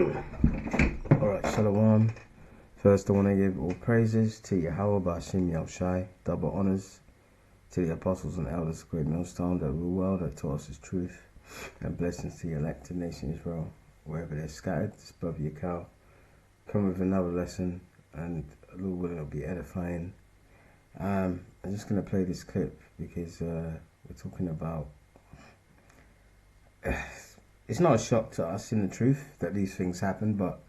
Alright, Shalom. First, I want to give all praises to Yahweh Ba'ashim Yahushai, double honors to the apostles and elders of Great Millstone that rule well, that taught us his truth, and blessings to the elected nation Israel, wherever they're scattered. This brother Yakal come with another lesson, and Lord willing, it'll be edifying. I'm just going to play this clip because we're talking about. It's not a shock to us in the truth that these things happen, but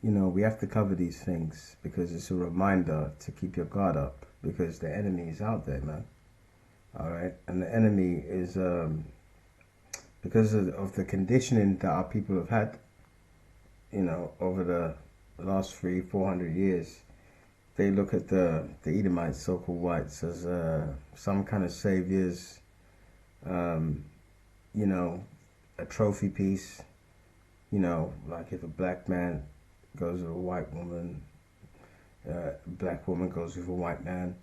you know, we have to cover these things because it's a reminder to keep your guard up because the enemy is out there, man. All right, and the enemy is because of the conditioning that our people have had, you know, over the last 300-400 years. They look at the Edomites, so-called whites, as some kind of saviors, you know, a trophy piece. You know, like if a black man goes with a white woman, black woman goes with a white man.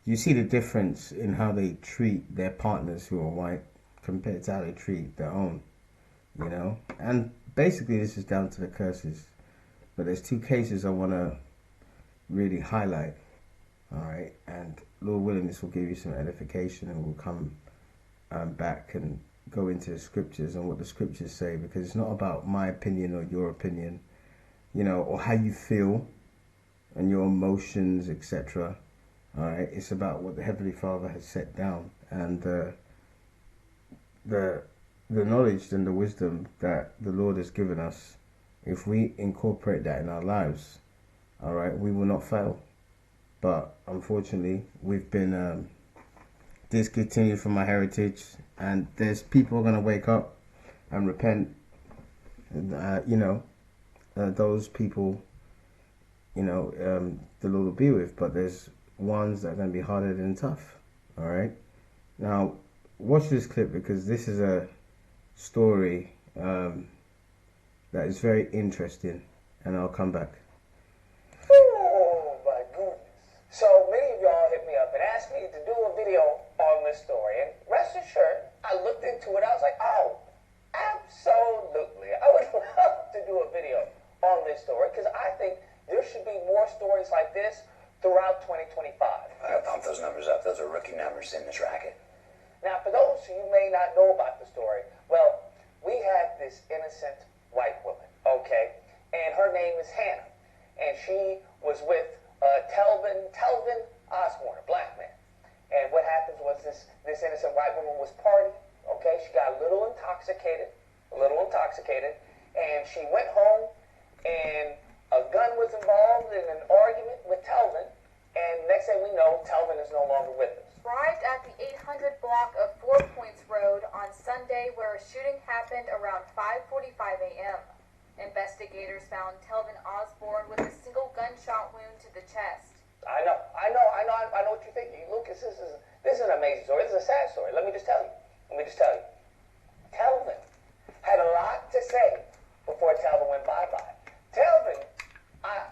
You see the difference in how they treat their partners who are white compared to how they treat their own, you know? And basically this is down to the curses. But there's two cases I want to really highlight, all right? And Lord willing, this will give you some edification, and we'll come back and go into the scriptures and what the scriptures say, because it's not about my opinion or your opinion, you know, or how you feel and your emotions, etc. All right, it's about what the Heavenly Father has set down, and the knowledge and the wisdom that the Lord has given us. If we incorporate that in our lives, all right, we will not fail. But unfortunately, we've been discontinued from our heritage, and there's people going to wake up and repent. You know, those people, you know, the Lord will be with, but there's ones that are going to be harder than tough. All right, now watch this clip because this is a story that is very interesting, and I'll come back. Oh my goodness. So many of y'all hit me up and asked me to do a video on this story, and rest assured, I looked into it. I was like, oh, absolutely, I would love to do a video on this story, because I think there should be more stories like this throughout 2025. I gotta pump those numbers up. Those are rookie numbers in this racket. Now, for those who may not know about the story, well, we had this innocent white woman, okay, and her name is Hannah, and she was with Telvin Osborne, a black man. And what happens was this innocent white woman was partying, okay, she got a little intoxicated, and she went home, and a gun was involved in an argument with Telvin, and next thing we know, Telvin is no longer with us. Arrived at the 800 block of 4 Points Road on Sunday, where a shooting happened around 5:45 a.m. Investigators found Telvin Osborne with a single gunshot wound to the chest. I know what you're thinking. Lucas, this is an amazing story. This is a sad story. Let me just tell you. Telvin had a lot to say before Telvin went bye-bye. Telvin, I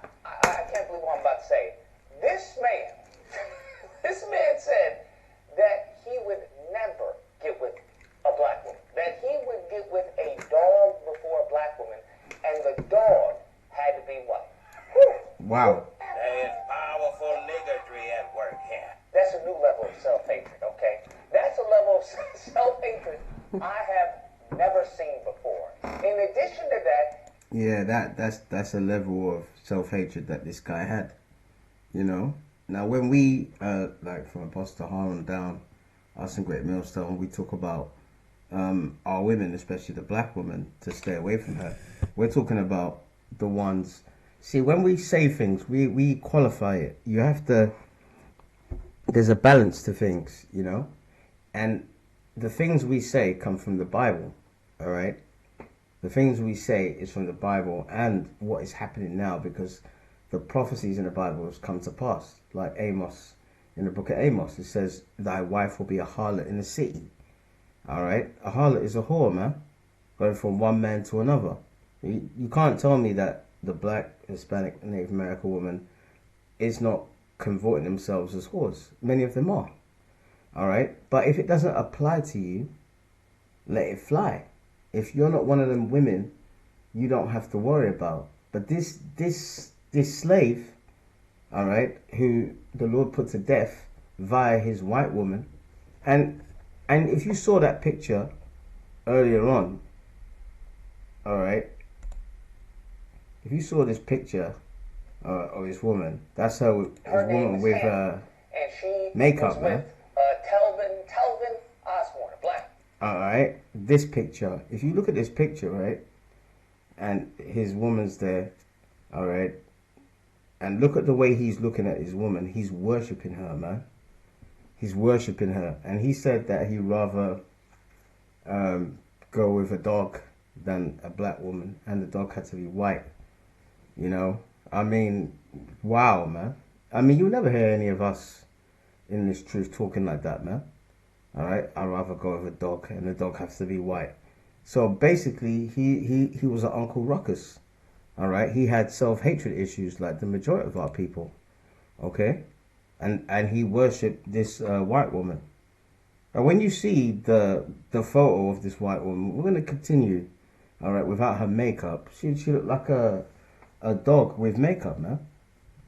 can't believe what I'm about to say. This man said that he would never get with a black woman. That he would get with a dog before a black woman, and the dog had to be white. Wow. That is powerful niggardry at work here. That's a new level of self-hatred, okay? That's a level of self-hatred I have never seen before. In addition to that, Yeah, that's a level of self-hatred that this guy had, you know. Now, when we, like from Apostle Harlem down, us in Great Millstone, we talk about our women, especially the black women, to stay away from her. We're talking about the ones. See, when we say things, we qualify it. You have to. There's a balance to things, you know, and the things we say come from the Bible. All right, the things we say is from the Bible and what is happening now, because the prophecies in the Bible has come to pass. Like Amos, in the book of Amos, it says, "Thy wife will be a harlot in the city." All right, a harlot is a whore, man, going from one man to another. You can't tell me that the black, Hispanic, Native American woman is not converting themselves as whores. Many of them are. All right, but if it doesn't apply to you, let it fly. If you're not one of them women you don't have to worry about. But this slave, all right, who the Lord put to death via his white woman, and if you saw that picture earlier on, all right, if you saw this picture of this woman, that's her woman with and she makeup, was man. with Telvin Osborne, black. All right, this picture. If you look at this picture, right, and his woman's there, all right, and look at the way he's looking at his woman. He's worshiping her, man. He's worshiping her, and he said that he'd rather go with a dog than a black woman, and the dog had to be white. You know, I mean, wow, man. I mean, you'll never hear any of us in this truth talking like that, man. All right, I'd rather go with a dog, and the dog has to be white. So basically, he was an Uncle Ruckus. All right, he had self-hatred issues like the majority of our people. Okay, and he worshipped this white woman. And when you see the photo of this white woman, we're gonna continue. All right, without her makeup, she looked like a dog with makeup, man.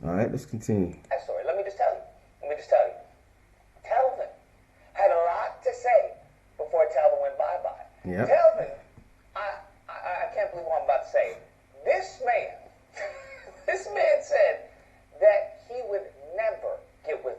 All right, let's continue. That story. Let me just tell you. Telvin had a lot to say before Telvin went bye-bye. Yep. Telvin, I can't believe what I'm about to say. This man said that he would never get with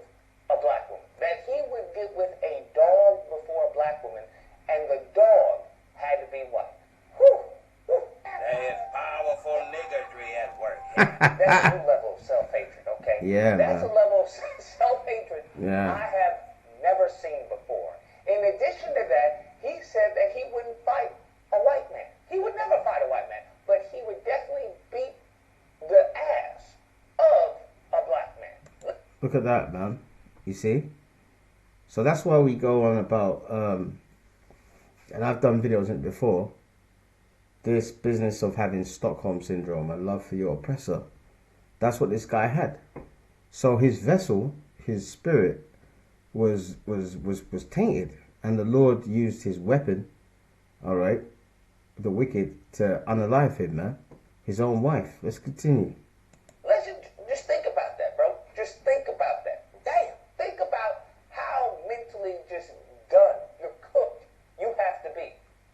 a black woman. That he would get with a dog before a black woman, and the dog had to be white. Whew. There is powerful niggardry at work here. That's a new level of self-hatred, okay? Yeah, That's man. a level of self-hatred Yeah. I have never seen before. In addition to that, he said that he wouldn't fight a white man. He would never fight a white man, but he would definitely beat the ass of a black man. Look at that, man. You see? So that's why we go on about, and I've done videos on it before, this business of having Stockholm syndrome and love for your oppressor. That's what this guy had. So his vessel, his spirit, was tainted, and the Lord used his weapon, all right, the wicked, to unalive him, man. His own wife. Let's continue. Let's just think about that, bro. Just think about that. Damn. Think about how mentally just done, you're cooked, you have to be.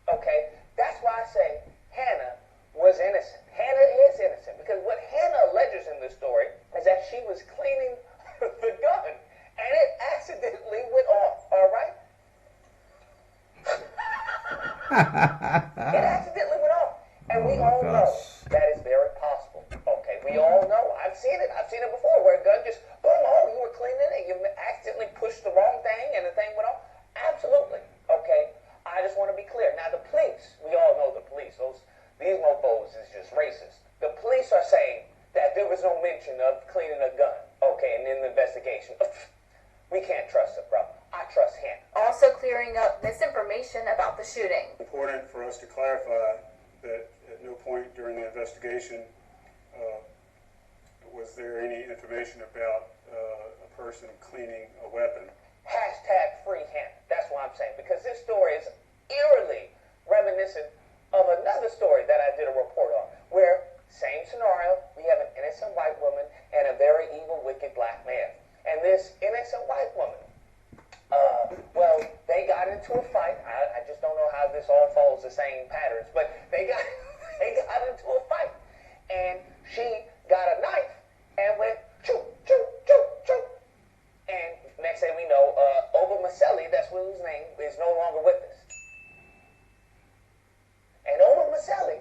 Okay? That's why I say Hannah was innocent. Hannah is innocent because what Hannah alleges in this story is that she was cleaning the gun and it accidentally went off. All right? It accidentally went off. And we all know that is very possible. Okay, we all know. I've seen it. I've seen it before where a gun just, boom, oh, you were cleaning it. You accidentally pushed the wrong thing and the thing went off. Absolutely. Okay, I just want to be clear. Now, the police, we all know the police. These mofos is just racist. The police are saying that there was no mention of cleaning a gun. Okay, and in the investigation, we can't trust it, bro. I trust him. Also clearing up misinformation about the shooting. Important for us to clarify that at no point during the investigation was there any information about a person cleaning a weapon. Hashtag free Hannah. That's what I'm saying. Because this story is eerily reminiscent of another story that I did a report on. Where, same scenario, we have an innocent white woman and a very evil, wicked black man. And this innocent white woman, well, they got into a fight. I just don't know how this all follows the same patterns, but they got into a fight. And she got a knife and went choo, choo, choo, choo. And next thing we know, Ova Maselli, that's whose name, is no longer with us. And Ova Maselli,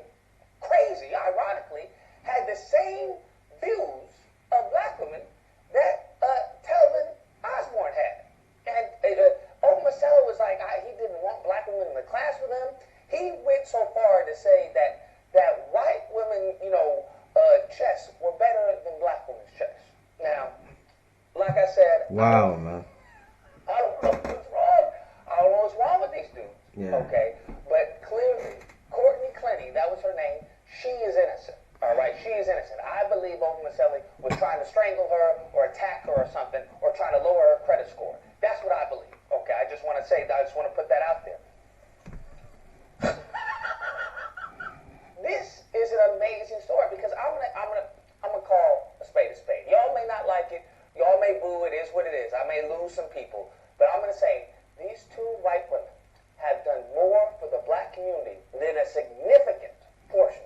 crazy, ironically, had the same views of black women that Telvin Osborne had. And Ova Maselli was like, he didn't want black women in the class with him. He went so far to say that white women, chests were better than black women's chests. Now, like I said, Wow, man. I don't know what's wrong. I don't know what's wrong with these dudes. Yeah. Okay, but clearly, Courtney Clenny, that was her name. She is innocent. All right, she is innocent. I believe Ova Maselli was trying to strangle her or attack her or something, or trying to lower her credit score. That's what I believe. Okay, I just want to say that. I just want to put that out there. This is amazing story because I'm gonna call a spade a spade. Y'all may not like it. Y'all may boo. It is what it is. I may lose some people, but I'm gonna say these two white women have done more for the black community than a significant portion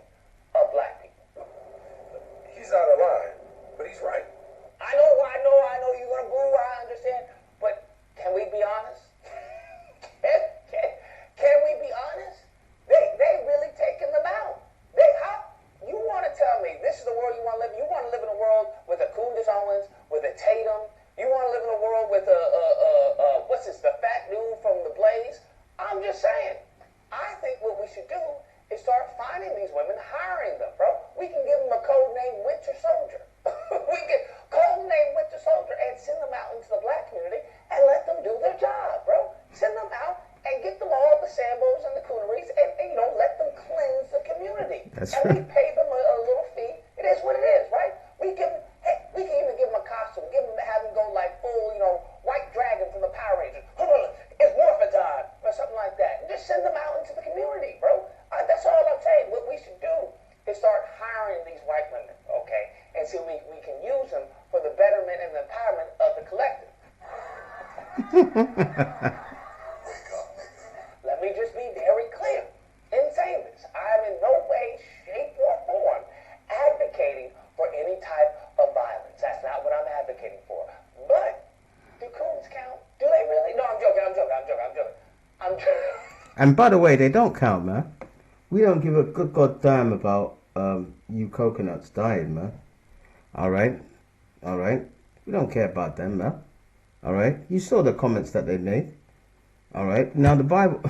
of black people. He's out of line, but he's right. I know you're gonna boo. I understand, but can we be honest? Can we be honest? They really taken them out. You want to tell me this is the world you want to live in? You want to live in a world with a Kundus Owens, with a Tatum? You want to live in a world with the fat dude from the Blaze? I'm just saying. I think what we should do is start finding these women, hiring them, bro. We can give them a code name Winter Soldier. We can code name Winter Soldier and send them out into the black community and let them do their job, bro. Send them out and get them all the Sambos and the Cooneries and let them cleanse the community. That's and right. we pay them a little fee. It is what it is, right? We can even give them a costume, have them go like full, White Dragon from the Power Rangers. It's Morphin time or something like that. Just send them out into the community, bro. That's all I'm saying. What we should do is start hiring these white women, okay? And see we can use them for the betterment and the empowerment of the collective. Let me just be very clear in saying this. I am in no way, shape, or form advocating for any type of violence. That's not what I'm advocating for. But do coons count? Do they really? No, I'm joking. And by the way, they don't count, man. We don't give a good goddamn about you coconuts dying, man. All right. We don't care about them, man. All right. You saw the comments that they made. All right. Now the Bible.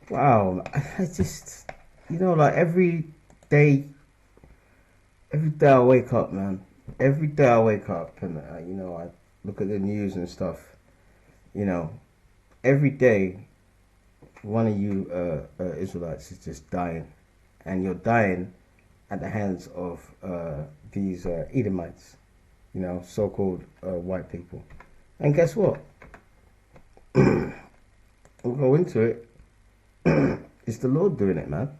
Wow. I just, like every day I wake up, man. Every day I wake up and I look at the news and stuff. Every day one of you Israelites is just dying, and you're dying at the hands of these Edomites, so-called white people. And guess what? We'll go into it. It's the Lord doing it, man.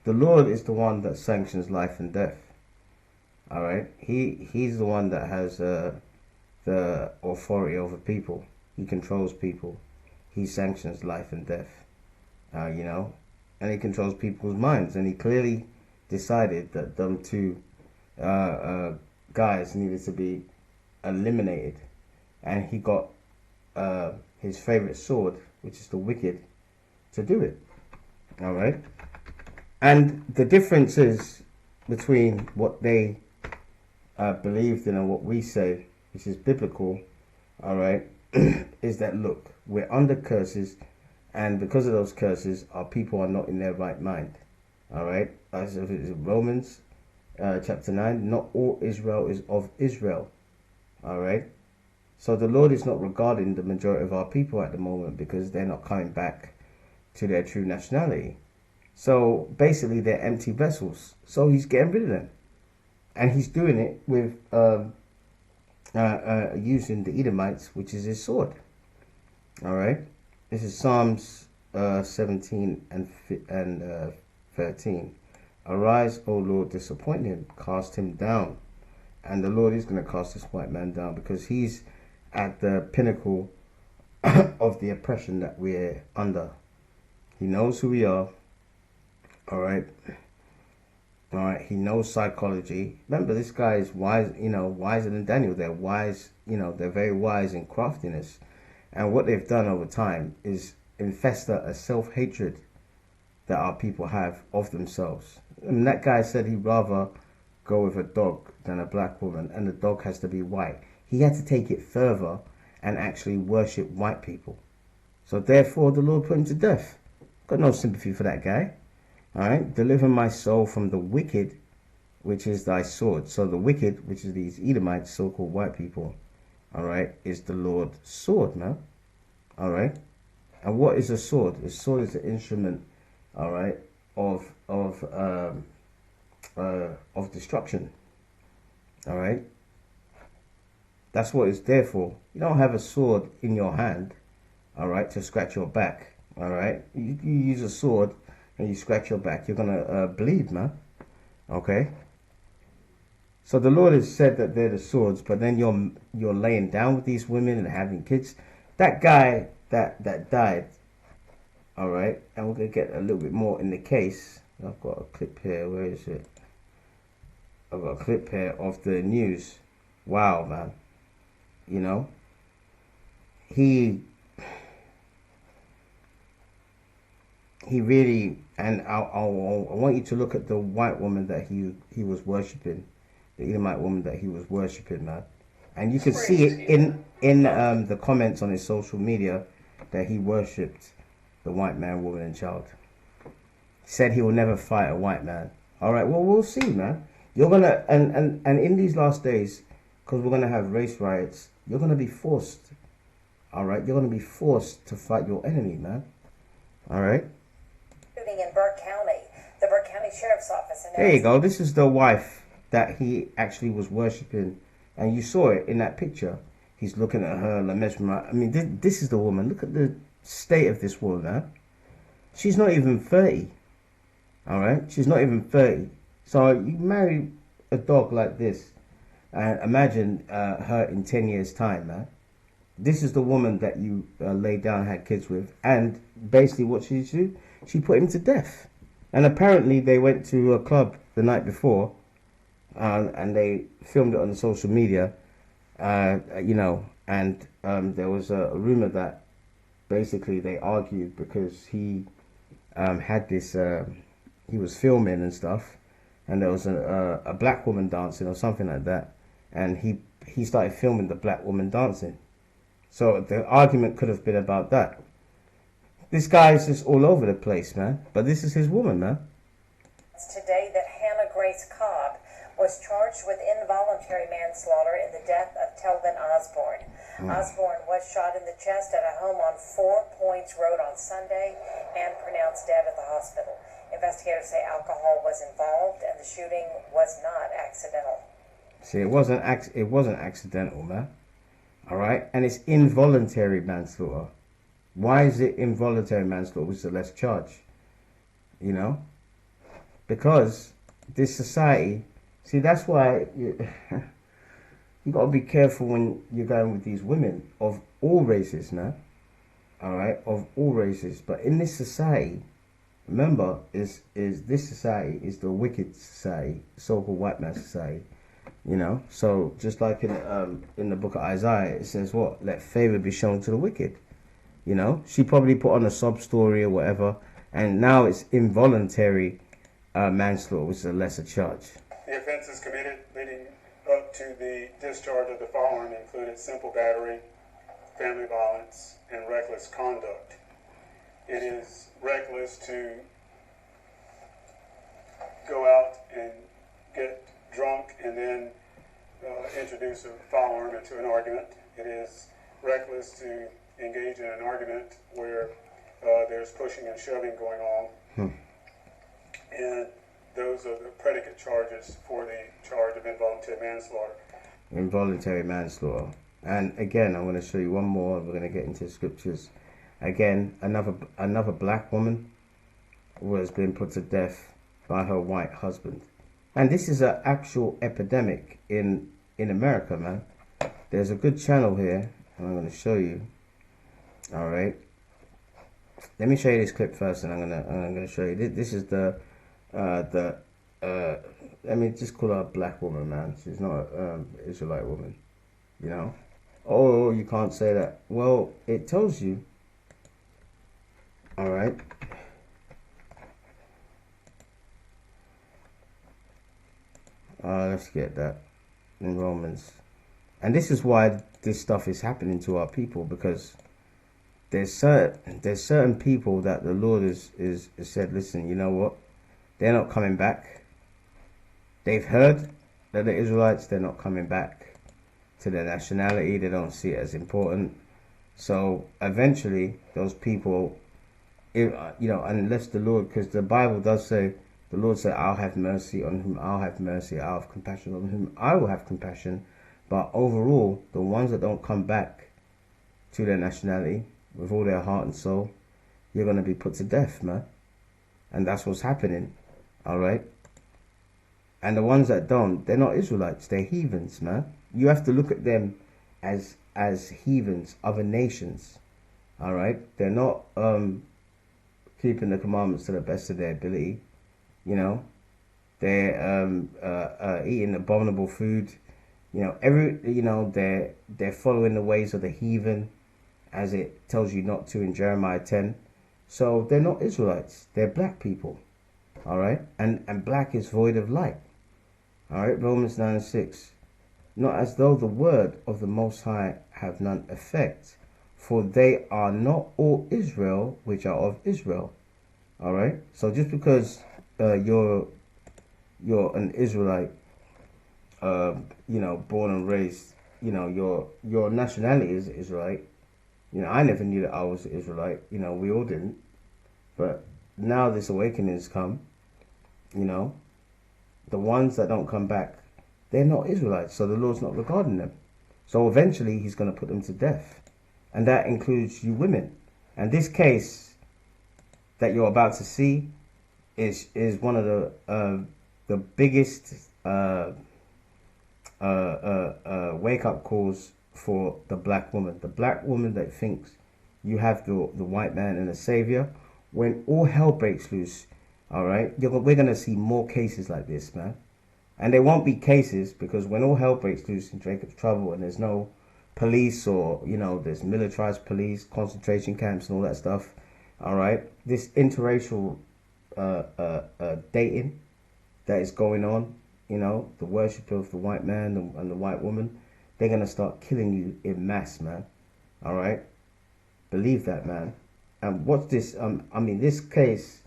The Lord is the one that sanctions life and death. All right, he's the one that has the authority over people. He controls people. He sanctions life and death. And he controls people's minds. And he clearly decided that them two guys needed to be eliminated. And he got his favorite sword, which is the wicked, to do it. All right. And the difference is between what they believed in and what we say, which is biblical, all right, is that, look, we're under curses, and because of those curses, our people are not in their right mind. All right. As if it's Romans chapter 9, not all Israel is of Israel. All right. So the Lord is not regarding the majority of our people at the moment because they're not coming back to their true nationality. So basically they're empty vessels. So he's getting rid of them. And he's doing it with using the Edomites, which is his sword. All right. This is Psalms 17 and 13. Arise, O Lord, disappoint him, cast him down. And the Lord is going to cast this white man down because he's at the pinnacle of the oppression that we're under. He knows who we are. All right. He knows psychology. Remember, this guy is wise, wiser than Daniel. They're wise, they're very wise in craftiness. And what they've done over time is infester a self-hatred that our people have of themselves. And that guy said he'd rather go with a dog than a black woman, and the dog has to be white. He had to take it further and actually worship white people. So therefore, the Lord put him to death. Got no sympathy for that guy. All right, deliver my soul from the wicked, which is thy sword. So the wicked, which is these Edomites, so-called white people, all right, is the Lord's sword, man. All right. And what is a sword? A sword is an instrument, all right, of destruction. All right. That's what it's there for. You don't have a sword in your hand, all right, to scratch your back. All right. You use a sword and you scratch your back, you're gonna bleed, man. Okay? So the Lord has said that they're the swords, but then you're laying down with these women and having kids. That guy that died, all right, and we're gonna get a little bit more in the case. I've got a clip here. Where is it? I've got a clip here of the news. Wow, man. You know, he really, and I want you to look at the white woman that he was worshiping, the Edomite woman that he was worshiping, man. And you can see it in the comments on his social media that he worshipped the white man, woman, and child. Said he will never fight a white man. All right, well, we'll see, man. You're gonna and in these last days, because we're gonna have race riots, you're gonna be forced. All right, you're gonna be forced to fight your enemy, man. All right. Shooting in Burke County, the Burke County Sheriff's Office. There you go. This is the wife that he actually was worshiping, and you saw it in that picture. He's looking at her, like mesmerized. I mean, this is the woman. Look at the state of this woman, man. She's not even 30. All right, she's not even 30. So you marry a dog like this, and imagine her in 10 years' time, man. This is the woman that you laid down and had kids with, and basically what she did, she put him to death. And apparently they went to a club the night before, and they filmed it on the social media, you know, and there was a rumor that basically they argued because he had this, he was filming and stuff, and there was a black woman dancing or something like that, and he started filming the black woman dancing. So the argument could have been about that. This guy is just all over the place, man. But this is his woman, man. Today that Hannah Grace Cobb was charged with involuntary manslaughter in the death of Telvin Osborne. Osborne was shot in the chest at a home on 4 Points Road on Sunday and pronounced dead at the hospital. Investigators say alcohol was involved and the shooting was not accidental. See, it wasn't accidental, man. All right, and it's involuntary manslaughter. Why is it involuntary manslaughter, which is a less charge? You know, because this society. See, that's why you got to be careful when you're going with these women of all races, now. All right, of all races. But in this society, remember, is this society is the wicked society, so-called white man society. You know, so just like in the book of Isaiah, it says what? Let favor be shown to the wicked. You know, she probably put on a sob story or whatever, and now it's involuntary manslaughter, which is a lesser charge. The offenses committed leading up to the discharge of the following included simple battery, family violence, and reckless conduct. It is reckless to go out and get drunk and then introduce a firearm into an argument. It is reckless to engage in an argument where there's pushing and shoving going on. And those are the predicate charges for the charge of involuntary manslaughter. Involuntary manslaughter. And again, I'm going to show you one more. We're going to get into the scriptures. Again, another black woman was being put to death by her white husband. And this is an actual epidemic in America, man. There's a good channel here, and I'm going to show you. All right. Let me show you this clip first, and I'm gonna show you. This is the let me just call her a black woman, man. She's not an Israelite woman, you know. Oh, you can't say that. Well, it tells you. All right. Let's get that in Romans. And this is why this stuff is happening to our people, because there's certain people that the Lord is said, listen, you know what? They're not coming back. They've heard that the Israelites, they're not coming back to their nationality. They don't see it as important. So eventually those people, you know, unless the Lord, because the Bible does say, the Lord said, I'll have mercy on whom I'll have mercy. I'll have compassion on whom I will have compassion. But overall, the ones that don't come back to their nationality with all their heart and soul, you're going to be put to death, man. And that's what's happening. All right. And the ones that don't, they're not Israelites. They're heathens, man. You have to look at them as heathens, other nations. All right, they're not keeping the commandments to the best of their ability. You know, they're eating abominable food. You know, they're following the ways of the heathen, as it tells you not to in Jeremiah 10. So they're not Israelites. They're black people. All right, and black is void of light. All right, Romans 9:6. Not as though the word of the Most High have none effect, for they are not all Israel which are of Israel. All right. So just because you're an Israelite, born and raised, your nationality is Israelite. I never knew that I was an Israelite. We all didn't. But now this awakening's come. The ones that don't come back, they're not Israelites, so the Lord's not regarding them. So eventually he's going to put them to death. And that includes you women. And this case that you're about to see is one of the biggest wake-up calls for the black woman. The black woman that thinks you have the white man and a savior. When all hell breaks loose, all right, we're going to see more cases like this, man. And there won't be cases because when all hell breaks loose in Jacob's trouble and there's no police or, there's militarized police, concentration camps and all that stuff, all right, this interracial dating that is going on, the worship of the white man and the white woman, they're going to start killing you in mass, man. All right? Believe that, man. And watch this. This case,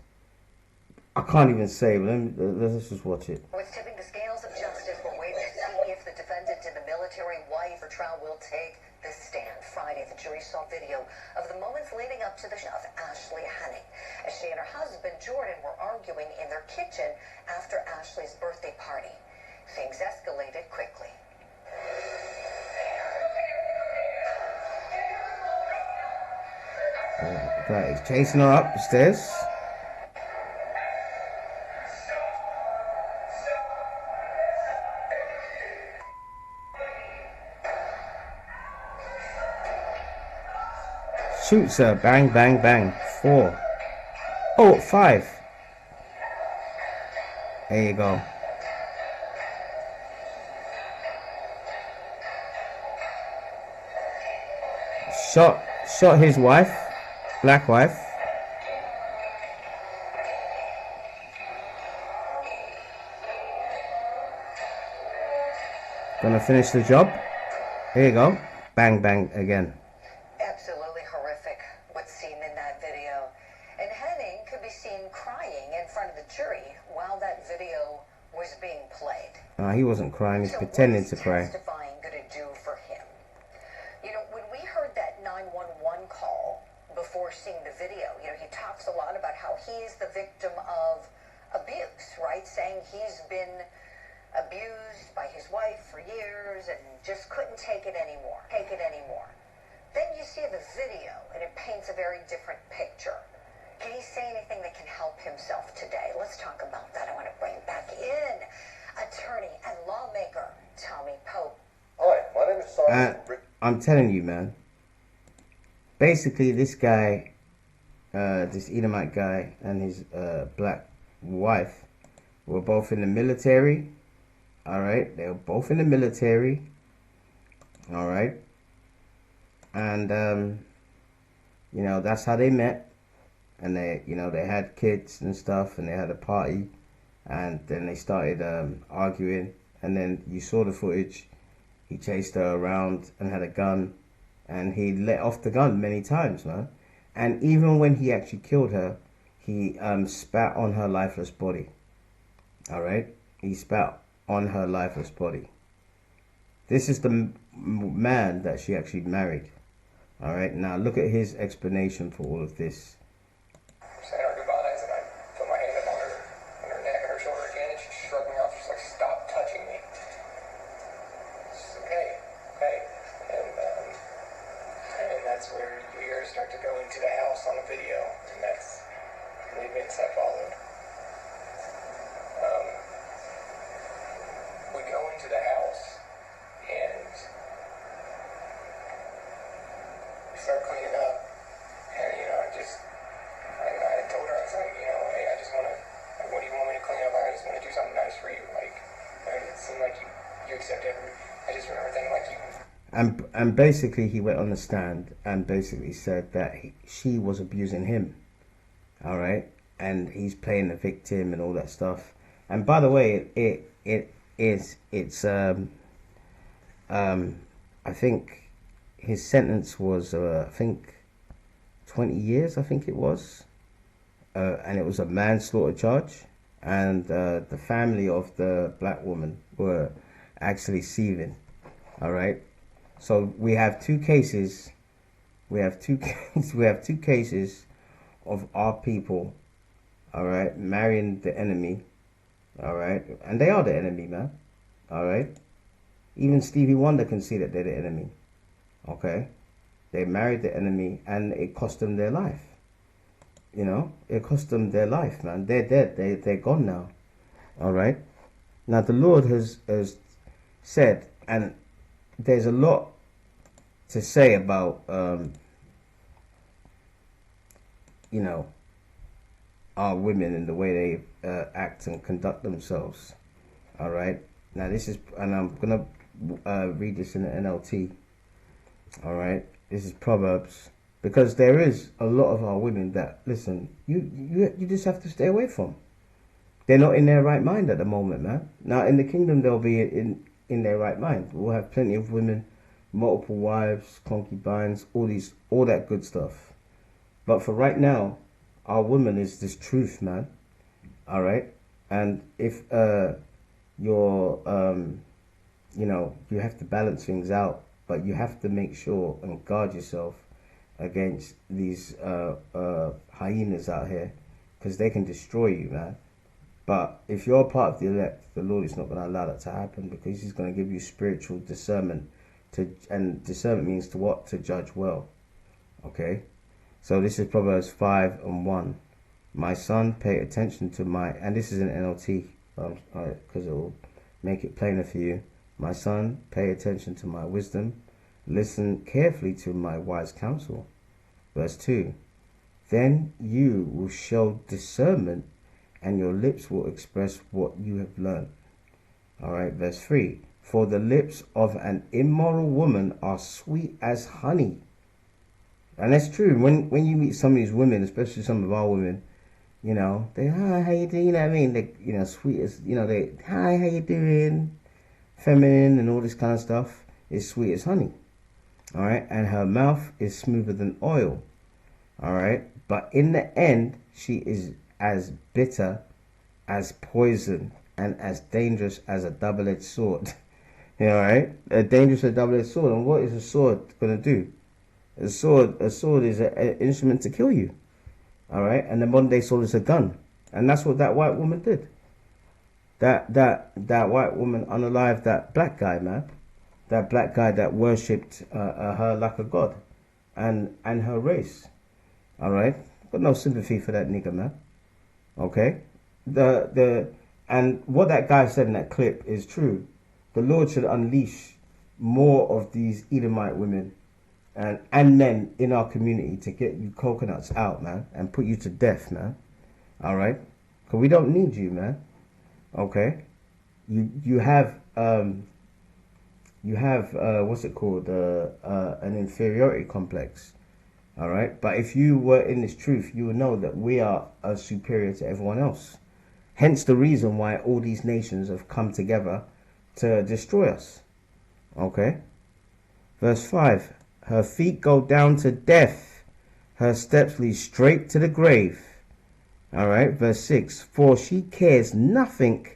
I can't even say, but let's just watch it. It's tipping the scales of justice, but wait to see if the defendant in the military wife or trial will take the stand. Friday, the jury saw video of the moments leading up to the death of Ashley Henning, as she and her husband, Jordan, were arguing in their kitchen after Ashley's birthday party. Things escalated quickly. Right, he's chasing her up the stairs. Shoots her, bang, bang, bang. 4. Oh, 5. There you go. Shot his wife, black wife. Gonna finish the job. Here you go. Bang, bang again. Absolutely horrific what's seen in that video. And Henning could be seen crying in front of the jury while that video was being played. He wasn't crying, he's pretending to cry. What's testifying gonna do for him? When we heard that 911 call before seeing the video, he talks a lot about how he's the victim of abuse, right? Saying he's been abused by his wife for years and just couldn't take it anymore. Then you see the video and it paints a very different picture. Can he say anything that can help himself today? Let's talk about that. I want to bring back in attorney and lawmaker Tommy Pope. Hi, my name is Simon. I'm telling you, man. Basically, this guy, this Edomite guy and his black wife were both in the military. All right, they were both in the military. All right, and that's how they met. And they had kids and stuff, and they had a party, and then they started arguing. And then you saw the footage. He chased her around and had a gun, and he let off the gun many times, man. And even when he actually killed her, he spat on her lifeless body. All right, he spat on her lifeless body. This is the man that she actually married. All right, now look at his explanation for all of this. Saying our goodbyes, and I put my hand up on her neck, her shoulder again, and she shrugged me off. She's like, "Stop touching me." She's like, okay. And that's where you hear her start to go into the house on the video, and that's the events that followed. into the house and we start cleaning up. And, you know, I told her, I was like, you know, hey, I just want to, like, what do you want me to clean up? Like, I just want to do something nice for you. Like, it seemed like you accept every, I just remember thinking, like, you. And basically he went on the stand and basically said that she was abusing him. All right. And he's playing the victim and all that stuff. And by the way, I think his sentence was, I think 20 years, I think it was. And it was a manslaughter charge. And the family of the black woman were actually seething. All right. So we have two cases. We have two cases of our people, all right, marrying the enemy, all right, and they are the enemy, man, all right. Even Stevie Wonder can see that they're the enemy, okay. They married the enemy, and it cost them their life. You know, it cost them their life, man. They're dead. They're gone now, all right. Now the Lord has said, and there's a lot to say about you know, our women and the way they act and conduct themselves. All right. Now this is, and I'm gonna read this in the NLT. All right. This is Proverbs, because there is a lot of our women that, listen, you just have to stay away from. They're not in their right mind at the moment, man. Now in the kingdom they'll be in their right mind. We'll have plenty of women, multiple wives, concubines, all that good stuff. But for right now, our woman is this truth, man. All right. And if you're you know, you have to balance things out, but you have to make sure and guard yourself against these hyenas out here, because they can destroy you, man. But if you're part of the elect, the Lord is not going to allow that to happen, because he's going to give you spiritual discernment. And discernment means to what? To judge well. Okay. So this is Proverbs 5:1. My son, pay attention to my, and this is an NLT, because it will make it plainer for you. My son, pay attention to my wisdom. Listen carefully to my wise counsel. Verse 2. Then you will show discernment, and your lips will express what you have learned. All right, verse 3. For the lips of an immoral woman are sweet as honey. And that's true. When you meet some of these women, especially some of our women, you know, they, hi, how you doing? You know what I mean? They, you know, sweet as, you know, they, hi, how you doing? Feminine and all this kind of stuff is sweet as honey. All right. And her mouth is smoother than oil. All right. But in the end, she is as bitter as poison and as dangerous as a double-edged sword. You know, right? A dangerous double-edged sword. And what is a sword going to do? A sword is an instrument to kill you. All right? And the modern day sword is a gun. And that's what that white woman did. That white woman unalived that black guy, man. That black guy that worshipped her like a god. And her race. All right? Got no sympathy for that nigga, man. Okay? And what that guy said in that clip is true. The Lord should unleash more of these Edomite women and men in our community to get you coconuts out, man, and put you to death, man. All right? Because we don't need you, man. Okay? You have what's it called? An inferiority complex. All right? But if you were in this truth, you would know that we are superior to everyone else. Hence the reason why all these nations have come together to destroy us. Okay? Verse 5. Her feet go down to death. Her steps lead straight to the grave. All right? Verse 6. For she cares nothing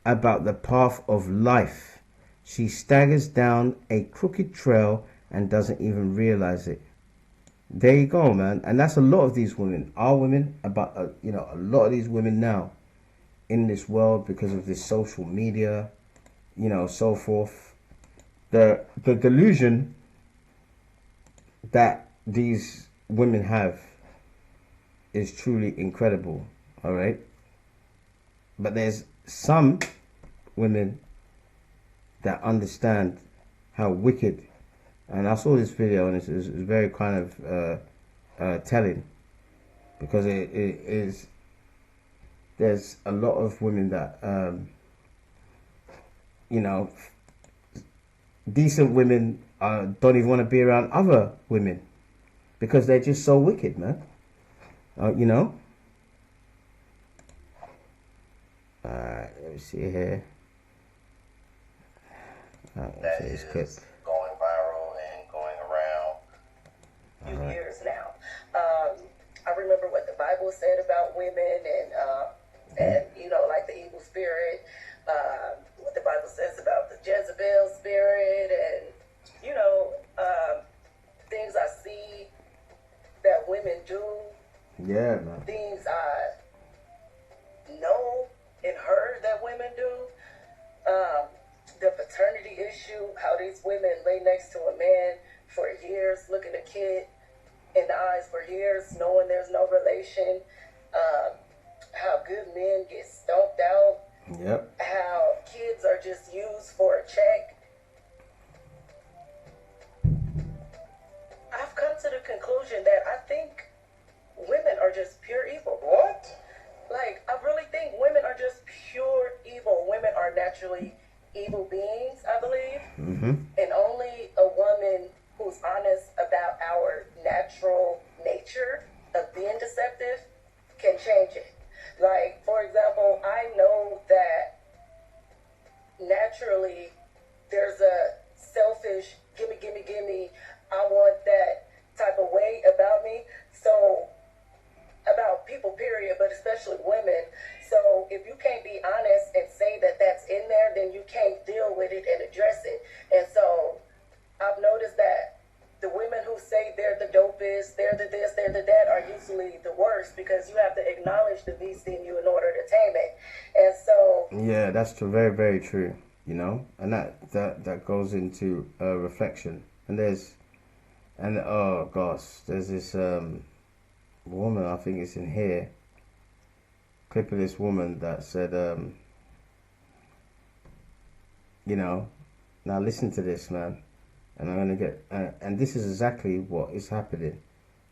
about the path of life. She staggers down a crooked trail and doesn't even realize it. There you go, man. And that's a lot of these women. Our women, about you know, a lot of these women now in this world, because of this social media, you know, so forth. The delusion that these women have is truly incredible. All right. But there's some women that understand how wicked. And I saw this video, and it's very kind of telling, because it is. There's a lot of women that you know, decent women don't even want to be around other women because they're just so wicked, man. You know. Let me see here. That is going viral and going around. Few years now. I remember what the Bible said about women, and you know, like the evil spirit. What the Bible says about the Jezebel spirit, and you know, things I see that women do. Yeah, man. Things I know and heard that women do. The paternity issue, how these women lay next to a man for years, looking a kid in the eyes for years, knowing there's no relation. How good men get stomped out. Yep. How kids are just used for a check. I've come to the conclusion that I think women are just pure evil. What? Like, I really think women are just pure evil. Women are naturally evil beings, I believe. Mm-hmm. And only a woman who's honest about our natural nature of being deceptive can change it. Like, for example, I know that naturally there's a selfish, gimme, I want that type of way about me. So, about people, period, but especially women. So, if you can't be honest and say that that's in there, then you can't deal with it and address it. And so, I've noticed that the women who say they're the dopest, they're the this, they're the that, are usually the worst, because you have to acknowledge the beast in you in order to tame it. And so, yeah, that's true, very, very true. You know, and that goes into reflection. And oh gosh, there's this woman, I think it's in here, clip of this woman that said, you know, now listen to this, man. And I'm going to get, and this is exactly what is happening,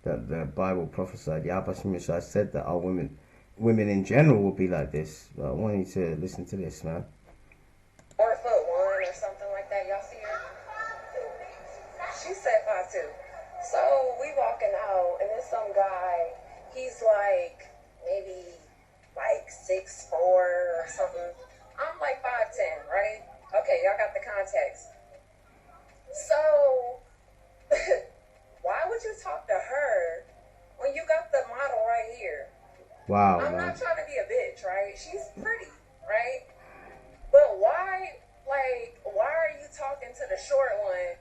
that the Bible prophesied. Yahweh Shai said that our women in general will be like this. But I want you to listen to this, man. 4'1" or something like that. Y'all see her? She said 5'2". So we walking out, and there's some guy. He's like maybe like 6'4" or something. I'm like 5'10", right? Okay, y'all got the context. So, why would you talk to her when you got the model right here? Wow, I'm man. not trying to be a bitch, right? She's pretty, right? But why are you talking to the short one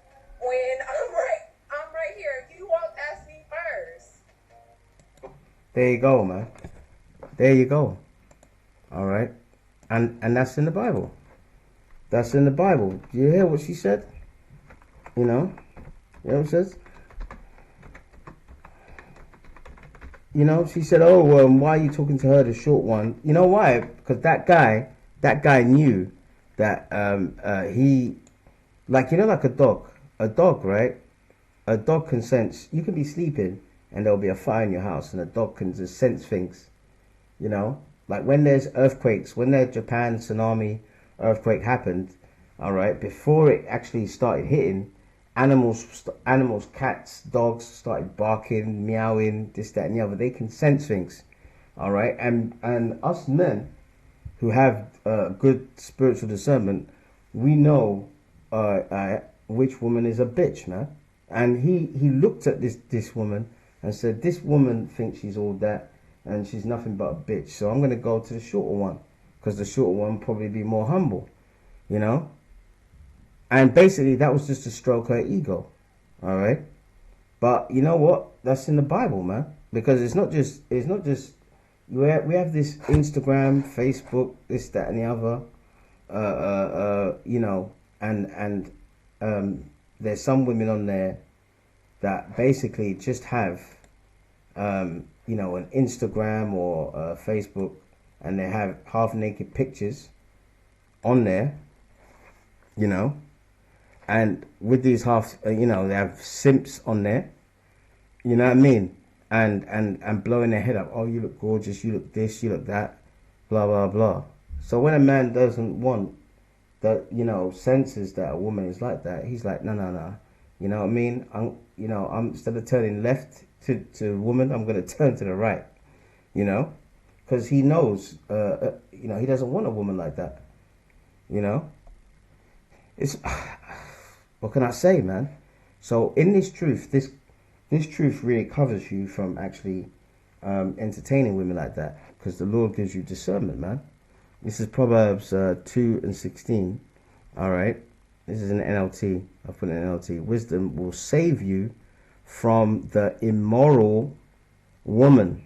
when I'm right here? You walked past me first. There you go, man. There you go. All right. And that's in the Bible. That's in the Bible. Do you hear what she said? You know what it says? You know, she said, oh, why are you talking to her, the short one? You know why? Because that guy knew that he, like, you know, like a dog, right? A dog can sense, you can be sleeping and there'll be a fire in your house and a dog can just sense things, you know? Like when there's earthquakes, when the Japan tsunami earthquake happened, all right, before it actually started hitting, animals, cats, dogs started barking, meowing, this, that, and the other. They can sense things, all right. And us men, who have good spiritual discernment, we know which woman is a bitch, man. And he looked at this woman and said, this woman thinks she's all that, and she's nothing but a bitch. So I'm gonna go to the shorter one, because the shorter one probably be more humble, you know. And basically, that was just to stroke her ego, all right. But you know what? That's in the Bible, man. Because it's not just we have this Instagram, Facebook, this, that, and the other, you know, and there's some women on there that basically just have, you know, an Instagram or Facebook, and they have half naked pictures on there. you know. And with these half, you know, they have simps on there, you know what I mean, and blowing their head up. Oh, you look gorgeous. You look this. You look that. Blah blah blah. So when a man doesn't want that, you know, senses that a woman is like that, he's like, no, no, no. You know what I mean? I'm instead of turning left to woman, I'm gonna turn to the right. You know, because he knows, you know, he doesn't want a woman like that. You know, it's what can I say, man? So in this truth really covers you from actually entertaining women like that, because the Lord gives you discernment, man. This is Proverbs 2:16. All right, this is an NLT. I've put an NLT. Wisdom will save you from the immoral woman,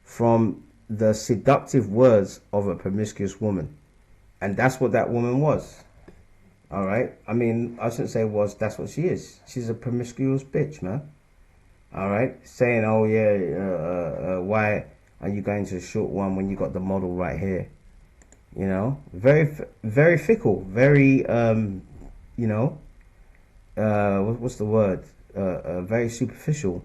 from the seductive words of a promiscuous woman, and that's what that woman was. All right. I mean, I shouldn't say was. That's what she is. She's a promiscuous bitch, man. All right. Saying, oh yeah, why are you going to a short one when you got the model right here? You know, very fickle, very you know, what's the word? Very superficial.